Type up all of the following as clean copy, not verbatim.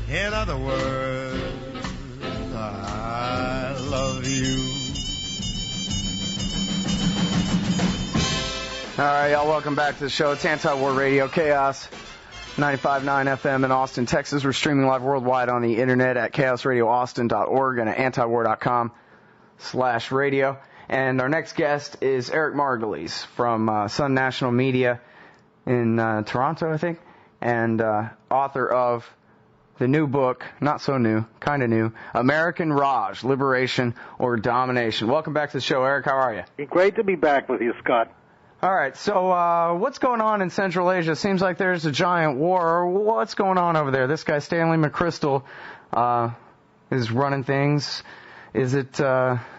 In other words, I love you. All right, y'all, welcome back to the show. It's Anti-War Radio Chaos, 95.9 FM in Austin, Texas. We're streaming live worldwide on the internet at chaosradioaustin.org and at antiwar.com/radio. And our next guest is Eric Margolis from Sun National Media in Toronto, I think, and author of the new book, not so new, kind of new, American Raj, Liberation or Domination. Welcome back to the show, Eric. How are you? Great to be back with you, Scott. All right, so what's going on in Central Asia? Seems like there's a giant war. What's going on over there? This guy, Stanley McChrystal, is running things. Is it,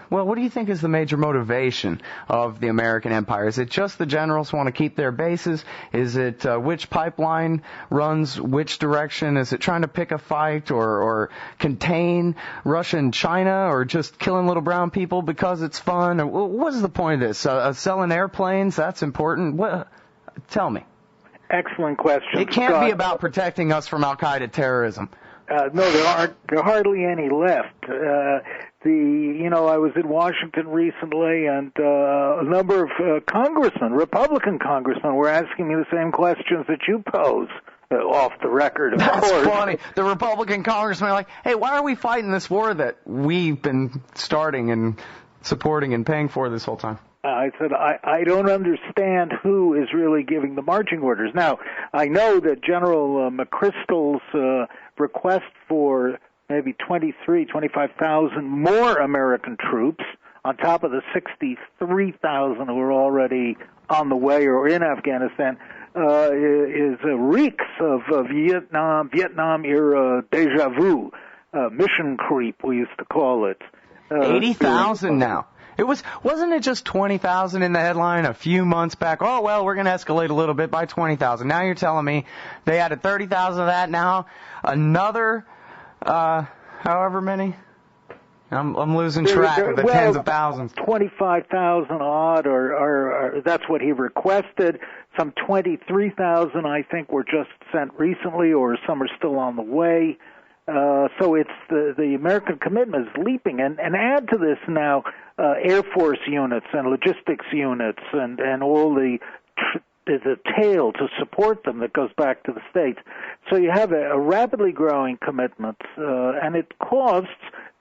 what do you think is the major motivation of the American empire? Is it just the generals want to keep their bases? Is it which pipeline runs which direction? Is it trying to pick a fight or contain Russia and China, or just killing little brown people because it's fun? Or what is the point of this? Selling airplanes? That's important. Tell me. Excellent question. It can't be about protecting us from Al-Qaeda terrorism. No, there are hardly any left. I was in Washington recently, and a number of congressmen, Republican congressmen, were asking me the same questions that you pose, off the record, of course. That's funny. The Republican congressmen are like, hey, why are we fighting this war that we've been starting and supporting and paying for this whole time? I said, I don't understand who is really giving the marching orders. Now, I know that General McChrystal's request for maybe 25,000 more American troops on top of the 63,000 who are already on the way or in Afghanistan is reeks of Vietnam-era deja vu, mission creep, we used to call it. 80,000 now. Wasn't it just 20,000 in the headline a few months back? Oh, well, we're going to escalate a little bit by 20,000. Now you're telling me they added 30,000 of that now. Another, however many? I'm losing track of the tens of thousands. 25,000 odd, or that's what he requested. Some 23,000, I think, were just sent recently, or some are still on the way. So it's the American commitment is leaping, and add to this now Air Force units and logistics units and all the tail to support them that goes back to the States. So you have a rapidly growing commitment, and it costs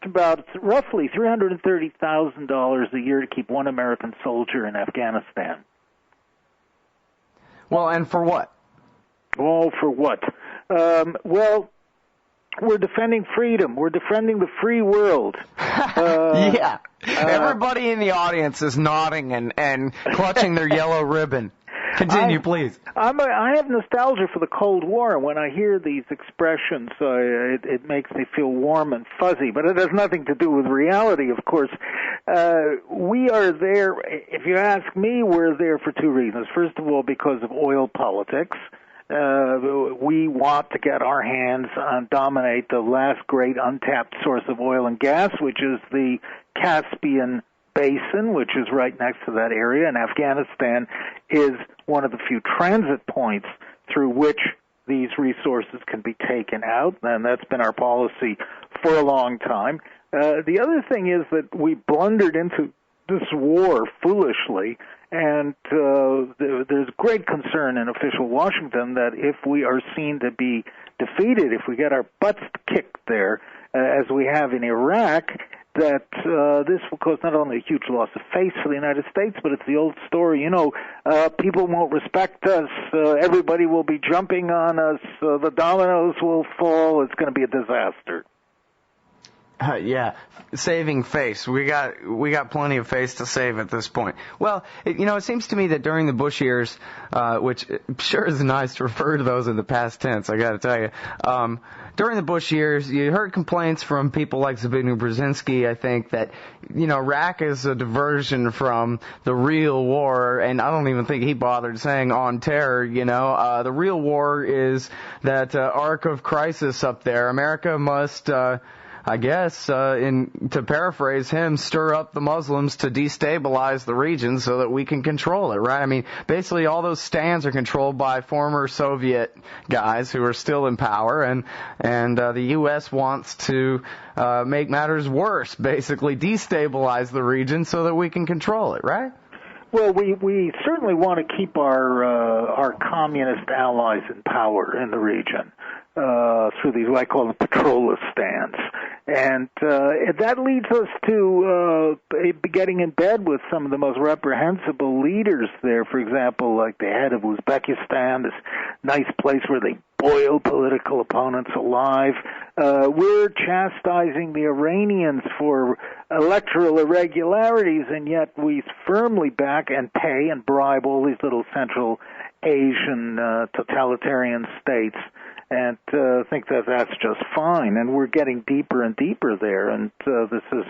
about roughly $330,000 a year to keep one American soldier in Afghanistan. Well, and for what? Oh, for what? We're defending freedom. We're defending the free world. Yeah. Everybody in the audience is nodding and clutching their yellow ribbon. Continue, please. I have nostalgia for the Cold War, and when I hear these expressions, it makes me feel warm and fuzzy, but it has nothing to do with reality, of course. We are there, if you ask me, we're there for two reasons. First of all, because of oil politics. We want to get our hands on, dominate the last great untapped source of oil and gas, which is the Caspian Basin, which is right next to that area, and Afghanistan is one of the few transit points through which these resources can be taken out, and that's been our policy for a long time. The other thing is that we blundered into this war foolishly, and there's great concern in official Washington that if we are seen to be defeated, if we get our butts kicked there, as we have in Iraq, that this will cause not only a huge loss of face for the United States, but it's the old story, people won't respect us, everybody will be jumping on us, the dominoes will fall, it's going to be a disaster. Yeah, saving face. We got plenty of face to save at this point. Well, it seems to me that during the Bush years, which sure is nice to refer to those in the past tense, I got to tell you. During the Bush years, you heard complaints from people like Zbigniew Brzezinski, I think, that, Iraq is a diversion from the real war, and I don't even think he bothered saying on terror, The real war is that arc of crisis up there. America must I guess, to paraphrase him, stir up the Muslims to destabilize the region so that we can control it, right? I mean, basically all those stands are controlled by former Soviet guys who are still in power, and the U.S. wants to make matters worse, basically destabilize the region so that we can control it, right? Well, we certainly want to keep our communist allies in power in the region through these, what I call them, patrolist stands. And that leads us to getting in bed with some of the most reprehensible leaders there. For example, like the head of Uzbekistan, this nice place where they boil political opponents alive. We're chastising the Iranians for electoral irregularities, and yet we firmly back and pay and bribe all these little Central Asian totalitarian states, and think that that's just fine. And we're getting deeper and deeper there, and this is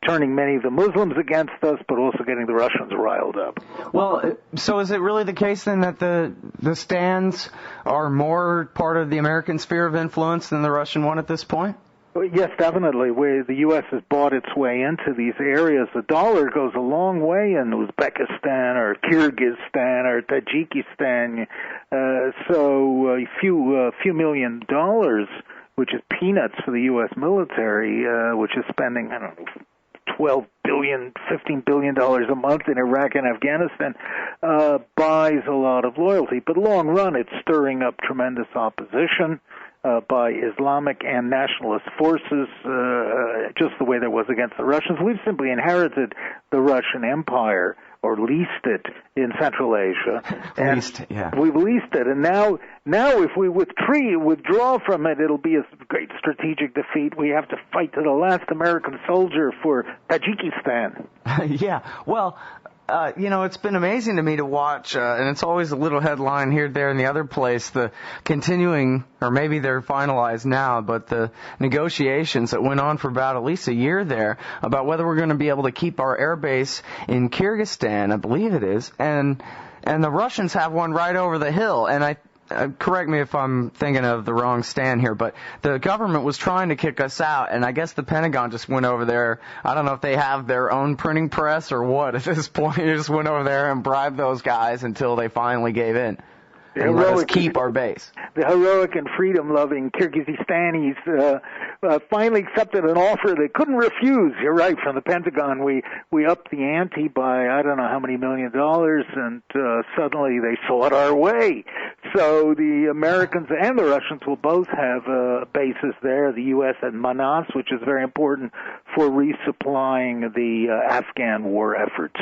turning many of the Muslims against us, but also getting the Russians riled up. Well, so is it really the case then that the stands are more part of the American sphere of influence than the Russian one at this point? Yes, definitely. The U.S. has bought its way into these areas. The dollar goes a long way in Uzbekistan or Kyrgyzstan or Tajikistan. So a few $1 million, which is peanuts for the U.S. military, which is spending, I don't know, $12 billion, $15 billion a month in Iraq and Afghanistan, buys a lot of loyalty. But long run, it's stirring up tremendous opposition by Islamic and nationalist forces, just the way there was against the Russians. We've simply inherited the Russian Empire, or leased it in Central Asia. We've leased it, and now if we withdraw from it, it'll be a great strategic defeat. We have to fight to the last American soldier for Tajikistan. Yeah, well, it's been amazing to me to watch, and it's always a little headline here, there, and the other place, the continuing, or maybe they're finalized now, but the negotiations that went on for about at least a year there about whether we're going to be able to keep our air base in Kyrgyzstan, I believe it is, and the Russians have one right over the hill, and correct me if I'm thinking of the wrong stand here, but the government was trying to kick us out, and I guess the Pentagon just went over there. I don't know if they have their own printing press or what at this point. They just went over there and bribed those guys until they finally gave in. And let us keep our base. The heroic and freedom-loving Kyrgyzstanis finally accepted an offer they couldn't refuse. You're right, from the Pentagon. We upped the ante by I don't know how many $1 million, and suddenly they saw it our way. So the Americans and the Russians will both have bases there. The U.S. at Manas, which is very important for resupplying the Afghan war efforts.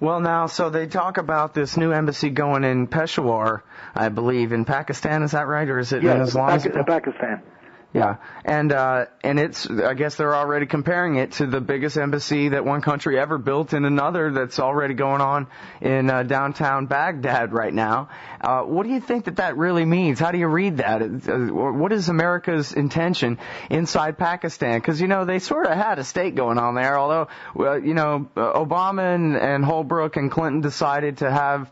Well, now, so they talk about this new embassy going in Peshawar, I believe, in Pakistan. Is that right, or is it in Islam? Pakistan. Yeah, and it's, I guess they're already comparing it to the biggest embassy that one country ever built in another that's already going on in downtown Baghdad right now. What do you think that really means? How do you read that? What is America's intention inside Pakistan? Because, they sort of had a state going on there, although, Obama and Holbrooke and Clinton decided to have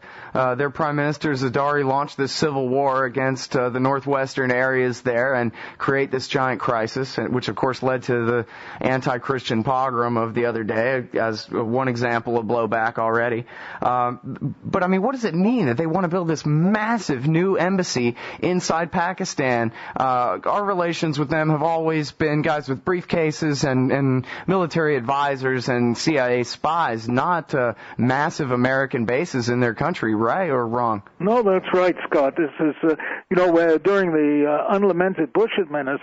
their Prime Minister Zardari launch this civil war against the northwestern areas there and create this giant crisis, which of course led to the anti-Christian pogrom of the other day as one example of blowback already. But I mean, what does it mean that they want to build this massive new embassy inside Pakistan? Our relations with them have always been guys with briefcases and military advisors and CIA spies, not massive American bases in their country, right or wrong? No, that's right, Scott. This is, during the unlamented Bush administration,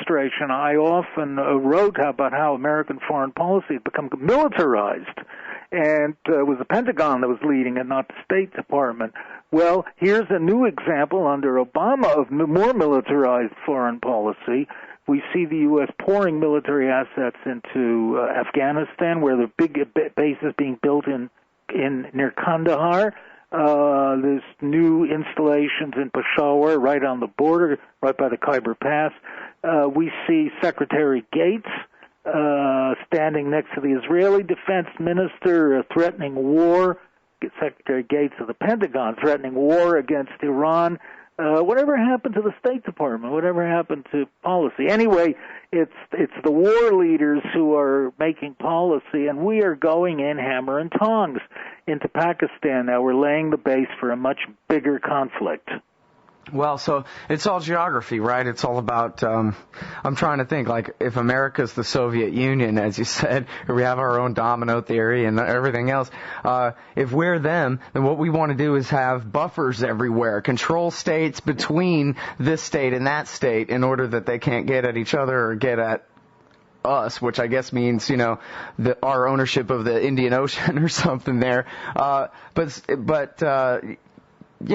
I often wrote about how American foreign policy had become militarized, and it was the Pentagon that was leading it, not the State Department. Well, here's a new example under Obama of more militarized foreign policy. We see the U.S. pouring military assets into Afghanistan, where the big base is being built in near Kandahar. There's new installations in Peshawar, right on the border, right by the Khyber Pass. We see Secretary Gates standing next to the Israeli defense minister threatening war. Secretary Gates of the Pentagon threatening war against Iran. Whatever happened to the State Department? Whatever happened to policy? Anyway, it's the war leaders who are making policy, and we are going in hammer and tongs into Pakistan now. We're laying the base for a much bigger conflict. Well, so it's all geography, right? It's all about, I'm trying to think, like, if America's the Soviet Union, as you said, or we have our own domino theory and everything else, if we're them, then what we want to do is have buffers everywhere, control states between this state and that state in order that they can't get at each other or get at us, which I guess means, our ownership of the Indian Ocean or something there.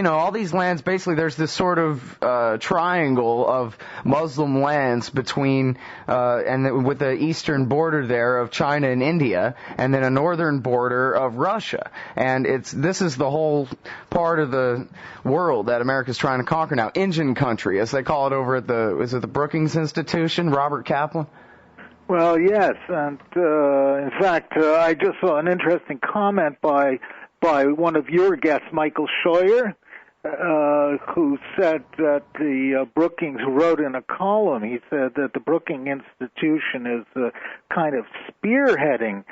All these lands, basically there's this sort of triangle of Muslim lands between, with the eastern border there of China and India, and then a northern border of Russia. And this is the whole part of the world that America's trying to conquer now. Injun country, as they call it over at the Brookings Institution, Robert Kaplan? Well, yes, and in fact, I just saw an interesting comment by one of your guests, Michael Scheuer, who said that the Brookings wrote in a column, he said that the Brookings Institution is kind of spearheading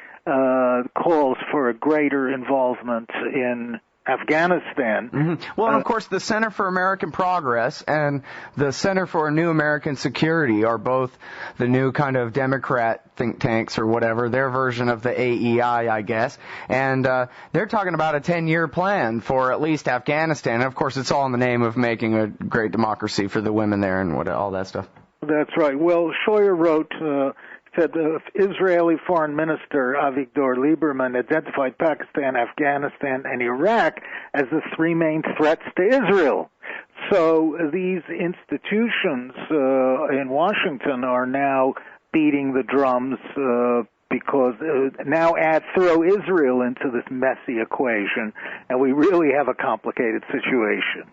calls for a greater involvement in Afghanistan. Mm-hmm. Well, and of course, the Center for American Progress and the Center for New American Security are both the new kind of Democrat think tanks or whatever, their version of the AEI, I guess. And they're talking about a 10-year plan for at least Afghanistan. And, of course, it's all in the name of making a great democracy for the women there and all that stuff. That's right. Well, Scheuer wrote... said Israeli Foreign Minister Avigdor Lieberman identified Pakistan, Afghanistan, and Iraq as the three main threats to Israel. So these institutions in Washington are now beating the drums because now throw Israel into this messy equation, and we really have a complicated situation.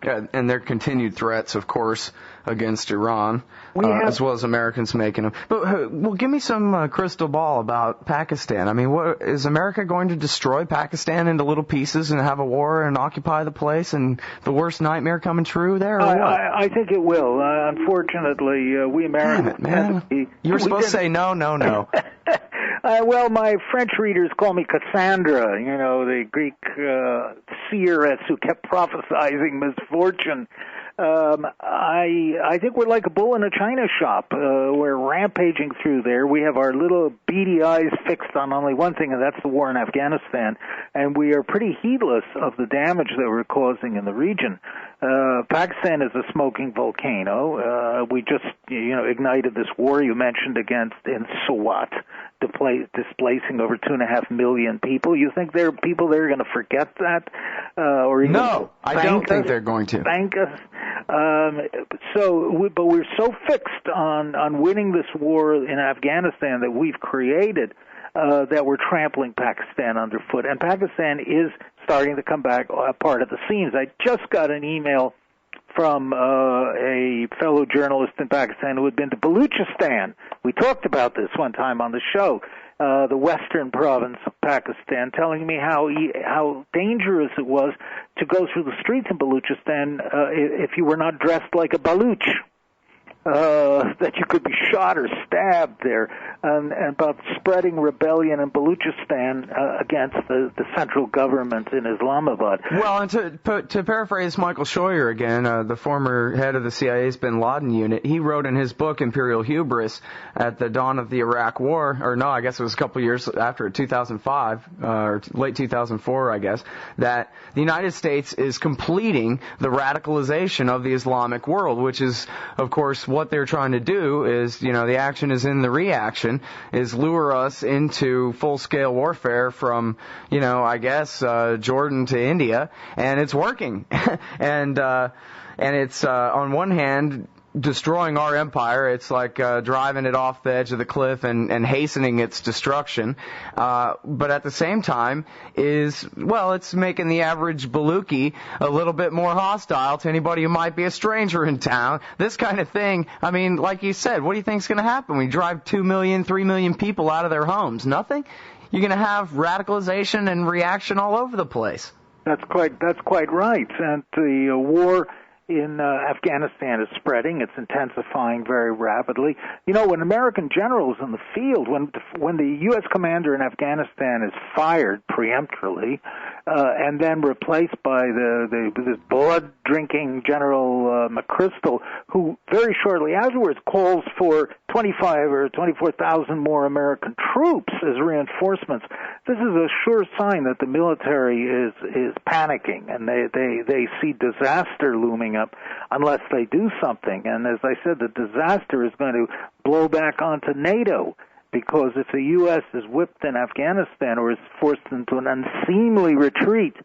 And their continued threats, of course, against Iran, as well as Americans making them. But, well, give me some crystal ball about Pakistan. I mean, is America going to destroy Pakistan into little pieces and have a war and occupy the place and the worst nightmare coming true there, or what? I think it will. Unfortunately, we Americans... Damn it, man. You were supposed to say no. Well, my French readers call me Cassandra, the Greek seeress who kept prophesizing misfortune. I think we're like a bull in a china shop. We're rampaging through there. We have our little beady eyes fixed on only one thing, and that's the war in Afghanistan. And we are pretty heedless of the damage that we're causing in the region. Pakistan is a smoking volcano. We just, ignited this war you mentioned in Swat, displacing over 2.5 million people. You think there are people that are going to forget that? No, I don't think they're going to. Thank us. But we're so fixed on winning this war in Afghanistan that we've created that we're trampling Pakistan underfoot. And Pakistan is starting to come back part of the scenes. I just got an email from a fellow journalist in Pakistan who had been to Baluchistan. We talked about this one time on the show, the western province of Pakistan, telling me how dangerous it was to go through the streets in Baluchistan if you were not dressed like a Baluch. That you could be shot or stabbed there, and about spreading rebellion in Baluchistan against the central government in Islamabad. Well, and to paraphrase Michael Scheuer again, the former head of the CIA's bin Laden unit, he wrote in his book Imperial Hubris at the dawn of the Iraq War, or no, I guess it was a couple years after, 2005, or late 2004, I guess, that the United States is completing the radicalization of the Islamic world, which is, of course, what they're trying to do is, the action is in the reaction, is lure us into full-scale warfare from, Jordan to India, and it's working. and it's, on one hand, destroying our empire. It's like driving it off the edge of the cliff and hastening its destruction. But at the same time it's making the average Baluchi a little bit more hostile to anybody who might be a stranger in town. This kind of thing, I mean, like you said, what do you think is going to happen when you drive 2 million, 3 million people out of their homes? Nothing? You're going to have radicalization and reaction all over the place. That's quite right. And the war in Afghanistan is spreading. It's intensifying very rapidly. You know, when American generals in the field, when the U.S. commander in Afghanistan is fired preemptively and then replaced by this blood-drinking General McChrystal, who very shortly afterwards calls for 25 or 24,000 more American troops as reinforcements, this is a sure sign that the military is panicking, and they see disaster looming up unless they do something. And as I said, the disaster is going to blow back onto NATO, because if the U.S. is whipped in Afghanistan or is forced into an unseemly retreat,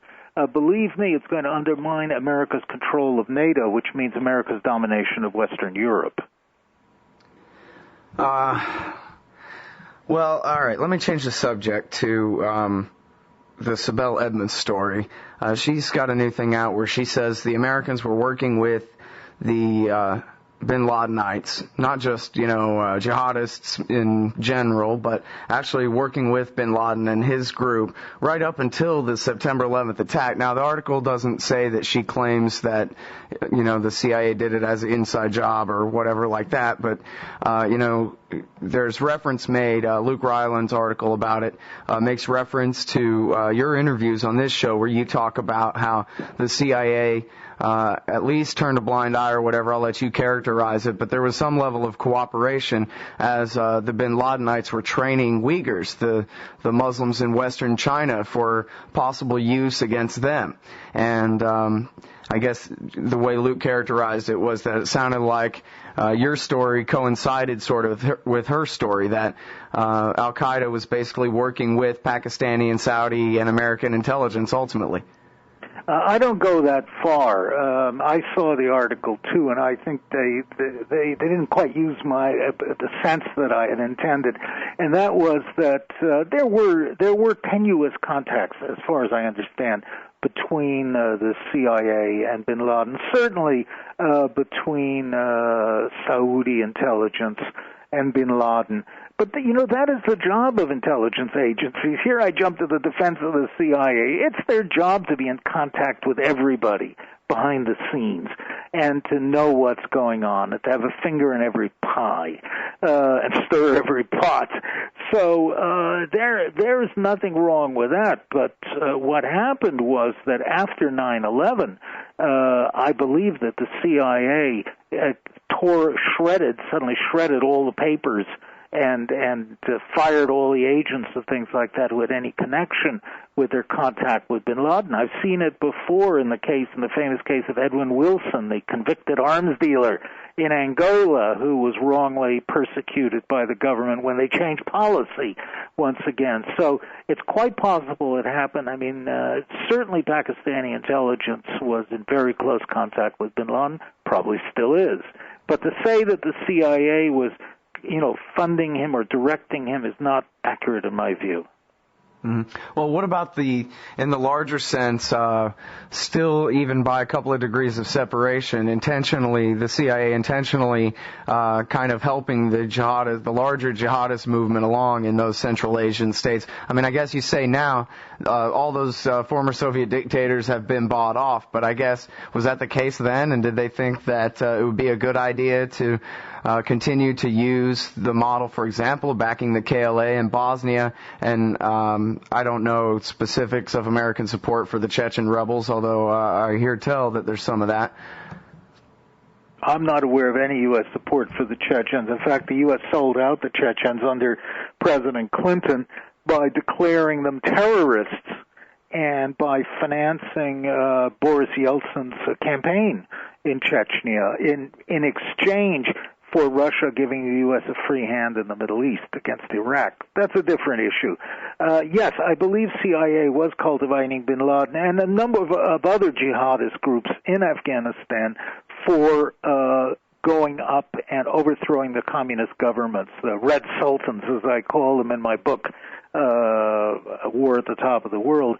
believe me, it's going to undermine America's control of NATO, which means America's domination of Western Europe. Well, all right, let me change the subject to the Sibel Edmonds story. She's got a new thing out where she says the Americans were working with the bin Ladenites, not just, jihadists in general, but actually working with bin Laden and his group right up until the September 11th attack. Now, the article doesn't say that she claims that, the CIA did it as an inside job or whatever like that, but, there's reference made, Luke Ryland's article about it, makes reference to your interviews on this show where you talk about how the CIA at least turned a blind eye or whatever. I'll let you characterize it, but there was some level of cooperation as the bin Ladenites were training Uyghurs, the Muslims in Western China, for possible use against them. And I guess the way Luke characterized it was that it sounded like your story coincided sort of with her story, that Al-Qaeda was basically working with Pakistani and Saudi and American intelligence ultimately. I don't go that far. I saw the article too, and I think they didn't quite use the sense that I had intended, and that was that there were tenuous contacts, as far as I understand, between the CIA and bin Laden. Certainly between Saudi intelligence and bin Laden. But, that is the job of intelligence agencies. Here I jump to the defense of the CIA. It's their job to be in contact with everybody behind the scenes and to know what's going on, and to have a finger in every pie and stir every pot. So there is nothing wrong with that. But what happened was that after 9/11, I believe that the CIA suddenly shredded all the papers and fired all the agents and things like that who had any connection with their contact with bin Laden. I've seen it before in the famous case of Edwin Wilson, the convicted arms dealer in Angola, who was wrongly persecuted by the government when they changed policy once again. So it's quite possible it happened. I mean, certainly Pakistani intelligence was in very close contact with bin Laden, probably still is. But to say that the CIA was funding him or directing him is not accurate in my view. Mm-hmm. Well, what about in the larger sense, still even by a couple of degrees of separation, the CIA intentionally kind of helping the larger jihadist movement along in those Central Asian states? I mean, I guess you say now all those former Soviet dictators have been bought off, but I guess, was that the case then? And did they think that it would be a good idea to continue to use the model, for example, backing the KLA in Bosnia? And I don't know specifics of American support for the Chechen rebels, although I hear tell that there's some of that. I'm not aware of any U.S. support for the Chechens. In fact, the U.S. sold out the Chechens under President Clinton by declaring them terrorists and by financing Boris Yeltsin's campaign in Chechnya in exchange for Russia giving the U.S. a free hand in the Middle East against Iraq. That's a different issue. Yes, I believe CIA was cultivating bin Laden and a number of other jihadist groups in Afghanistan for going up and overthrowing the communist governments, the Red Sultans, as I call them in my book, a war at the top of the world,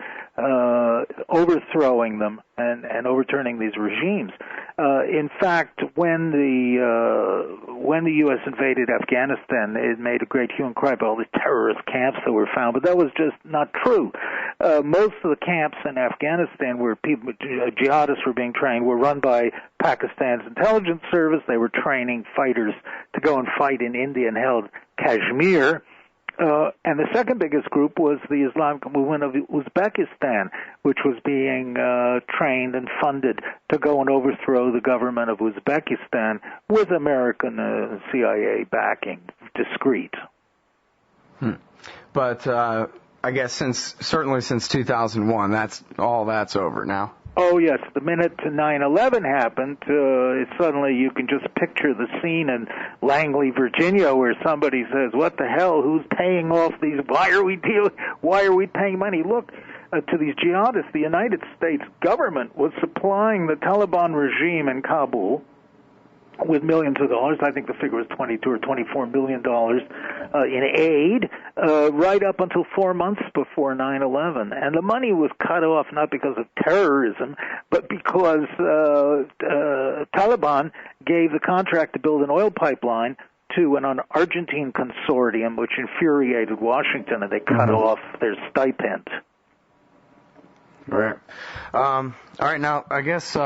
overthrowing them and overturning these regimes. In fact, when the U.S. invaded Afghanistan, it made a great hue and cry about all the terrorist camps that were found, but that was just not true. Most of the camps in Afghanistan where jihadists were being trained were run by Pakistan's intelligence service. They were training fighters to go and fight in India and held Kashmir. And the second biggest group was the Islamic movement of Uzbekistan, which was being trained and funded to go and overthrow the government of Uzbekistan with American CIA backing, discreet. But I guess certainly since 2001, that's over now. Oh, yes. The minute 9/11 happened, suddenly you can just picture the scene in Langley, Virginia, where somebody says, what the hell, who's paying off these, why are we paying money? Look, to these jihadists, the United States government was supplying the Taliban regime in Kabul with millions of dollars. I think the figure was $22 or $24 million in aid, right up until 4 months before 9/11. And the money was cut off not because of terrorism, but because Taliban gave the contract to build an oil pipeline to an Argentine consortium, which infuriated Washington, and they cut off their stipend. Right. All right, now, I guess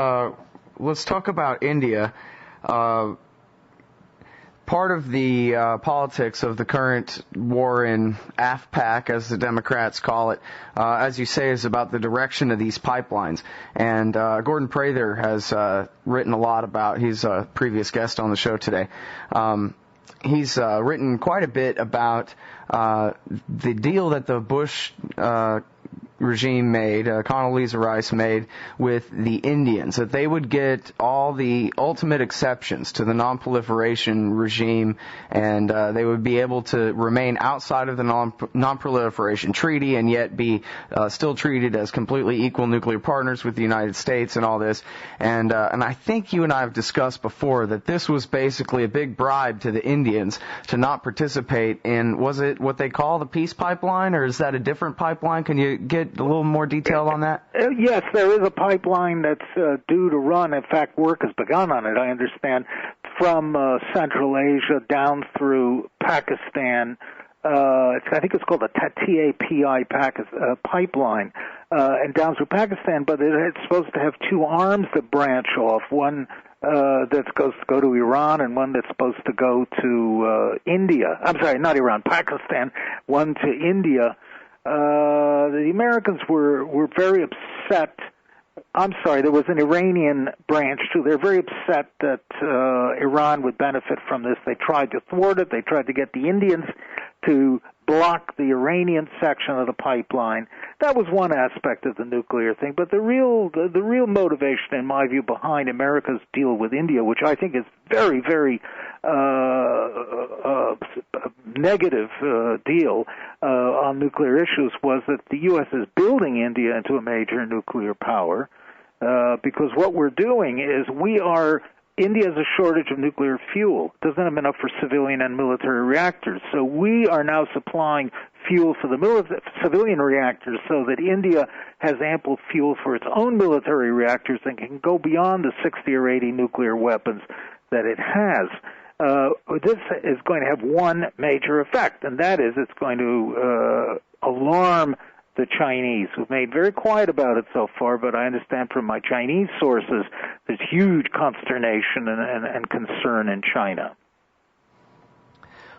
let's talk about India. Part of the politics of the current war in AFPAC, as the Democrats call it, as you say, is about the direction of these pipelines. And Gordon Prather has written a lot about, he's a previous guest on the show today. He's written quite a bit about the deal that the Bush regime made, Condoleezza Rice made with the Indians, that they would get all the ultimate exceptions to the non-proliferation regime, and they would be able to remain outside of the non-proliferation treaty and yet be still treated as completely equal nuclear partners with the United States and all this. And I think you and I have discussed before that this was basically a big bribe to the Indians to not participate in, was it what they call the peace pipeline, or is that a different pipeline? Can you get a little more detail on that? Yes, there is a pipeline that's due to run. In fact, work has begun on it, I understand, from Central Asia down through Pakistan. I think it's called the TAPI pipeline, and down through Pakistan, but it's supposed to have two arms that branch off, one that's supposed to go to Iran and one that's supposed to go to India. I'm sorry, not Iran, Pakistan, one to India. The Americans were very upset. I'm sorry, there was an Iranian branch too. They're very upset that Iran would benefit from this. They tried to thwart it. They tried to get the Indians to block the Iranian section of the pipeline. That was one aspect of the nuclear thing. But the real motivation, in my view, behind America's deal with India, which I think is very, very negative deal on nuclear issues, was that the U.S. is building India into a major nuclear power, because what we're doing is India has a shortage of nuclear fuel. It doesn't have enough for civilian and military reactors. So we are now supplying fuel for the civilian reactors so that India has ample fuel for its own military reactors and can go beyond the 60 or 80 nuclear weapons that it has. This is going to have one major effect, and that is it's going to alarm the Chinese, who've made very quiet about it so far, but I understand from my Chinese sources there's huge consternation and concern in China.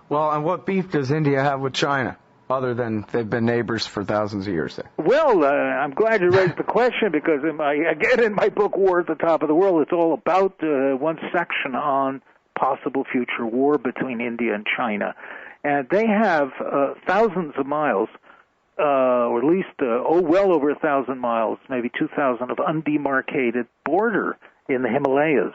Well, and what beef does India have with China, other than they've been neighbors for thousands of years there? Well, I'm glad you raised the question, because in my book, War at the Top of the World, it's all about one section on possible future war between India and China. And they have thousands of miles, or at least, well over 1,000 miles, maybe 2,000 of undemarcated border in the Himalayas.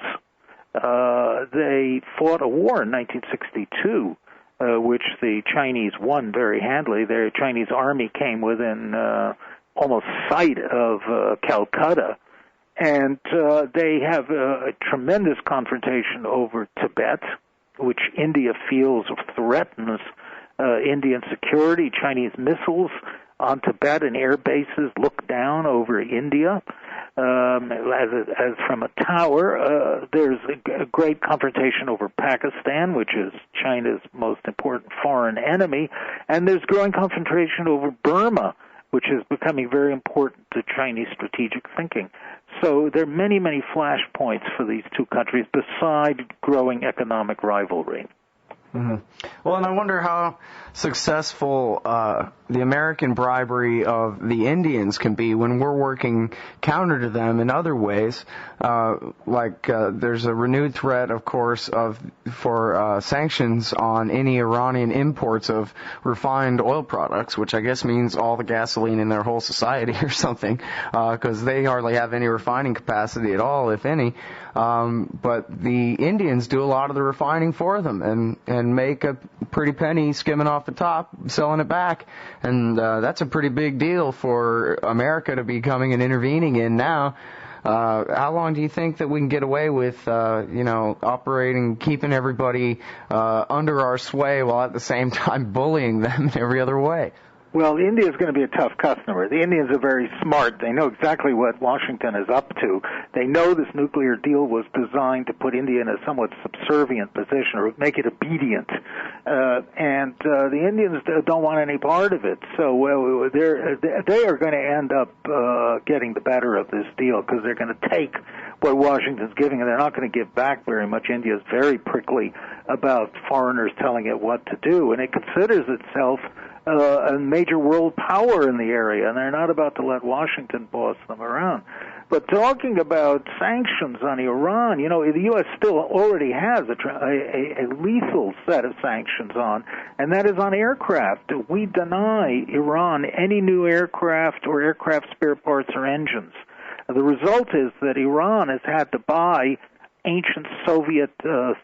They fought a war in 1962, which the Chinese won very handily. Their Chinese army came within almost sight of Calcutta, and they have a tremendous confrontation over Tibet, which India feels threatens Indian security. Chinese missiles on Tibetan air bases look down over India as from a tower. There's a great confrontation over Pakistan, which is China's most important foreign enemy, and there's growing confrontation over Burma, which is becoming very important to Chinese strategic thinking. So there are many, many flashpoints for these two countries besides growing economic rivalry. Mm-hmm. Well, and I wonder how successful the American bribery of the Indians can be when we're working counter to them in other ways. There's a renewed threat, of course, for sanctions on any Iranian imports of refined oil products, which I guess means all the gasoline in their whole society or something, because they hardly have any refining capacity at all, if any. But the Indians do a lot of the refining for them and make a pretty penny skimming off the top, selling it back. And that's a pretty big deal for America to be coming and intervening in now. How long do you think that we can get away with, operating, keeping everybody under our sway while at the same time bullying them in every other way? Well, India is going to be a tough customer. The Indians are very smart. They know exactly what Washington is up to. They know this nuclear deal was designed to put India in a somewhat subservient position or make it obedient. And the Indians don't want any part of it. So they are going to end up getting the better of this deal because they're going to take what Washington's giving, and they're not going to give back very much. India is very prickly about foreigners telling it what to do, and it considers itself a major world power in the area, and they're not about to let Washington boss them around. But talking about sanctions on Iran, the U.S. still already has a lethal set of sanctions on, and that is on aircraft. We deny Iran any new aircraft or aircraft spare parts or engines. The result is that Iran has had to buy ancient Soviet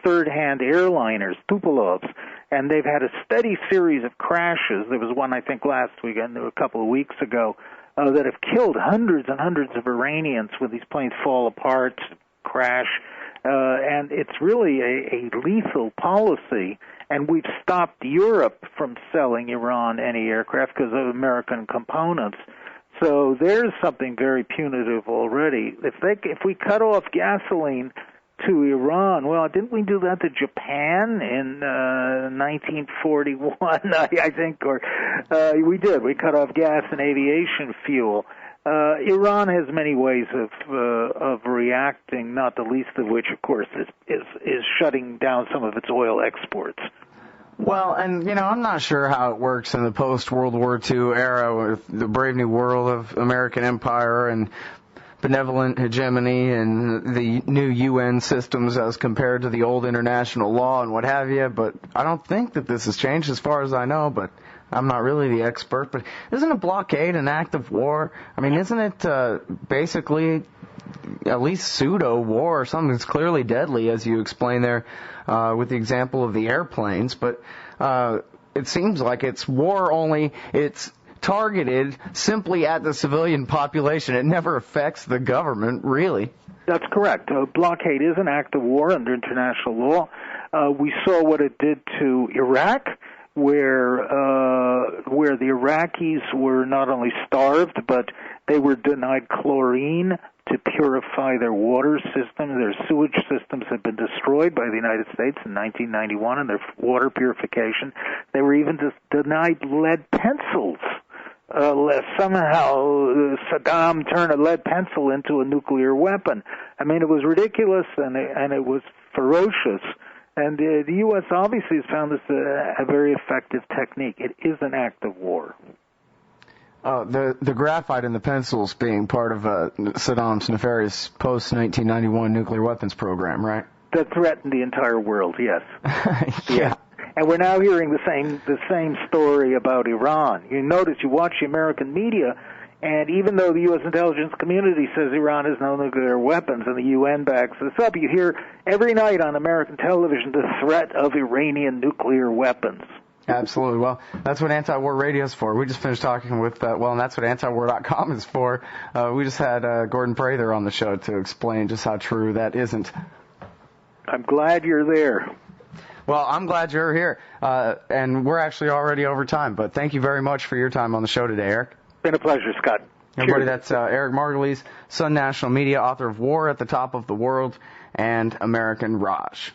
third-hand airliners, Tupolovs, and they've had a steady series of crashes. There was one, I think, last week and a couple of weeks ago that have killed hundreds and hundreds of Iranians when these planes fall apart, crash, and it's really a lethal policy. And we've stopped Europe from selling Iran any aircraft because of American components. So there's something very punitive already. If we cut off gasoline to Iran, well, didn't we do that to Japan in 1941, I think, or we did. We cut off gas and aviation fuel. Iran has many ways of reacting, not the least of which, of course, is shutting down some of its oil exports. Well, and, I'm not sure how it works in the post-World War II era with the brave new world of American empire and benevolent hegemony and the new UN systems as compared to the old international law and what have you, but I don't think that this has changed as far as I know, but I'm not really the expert. But isn't a blockade an act of war? I mean, isn't it basically at least pseudo-war or something that's clearly deadly, as you explained there with the example of the airplanes, but it seems like it's war only, it's targeted simply at the civilian population. It never affects the government, really. That's correct. A blockade is an act of war under international law. We saw what it did to Iraq, where the Iraqis were not only starved, but they were denied chlorine to purify their water system. Their sewage systems had been destroyed by the United States in 1991 in their water purification. They were even denied lead pencils. Somehow Saddam turned a lead pencil into a nuclear weapon. I mean, it was ridiculous and it was ferocious. And the U.S. obviously has found this a very effective technique. It is an act of war. The graphite in the pencils being part of Saddam's nefarious post-1991 nuclear weapons program, right? That threatened the entire world, yes. Yeah. And we're now hearing the same story about Iran. You notice, you watch the American media, and even though the U.S. intelligence community says Iran has no nuclear weapons and the UN backs this up, you hear every night on American television the threat of Iranian nuclear weapons. Absolutely. Well, that's what anti-war radio is for. We just finished talking with, and that's what antiwar.com is for. We just had Gordon Prather on the show to explain just how true that isn't. I'm glad you're there. Well, I'm glad you're here, and we're actually already over time, but thank you very much for your time on the show today, Eric. Been a pleasure, Scott. Everybody, Cheers. that's Eric Margolis, Sun National Media, author of War at the Top of the World and American Raj.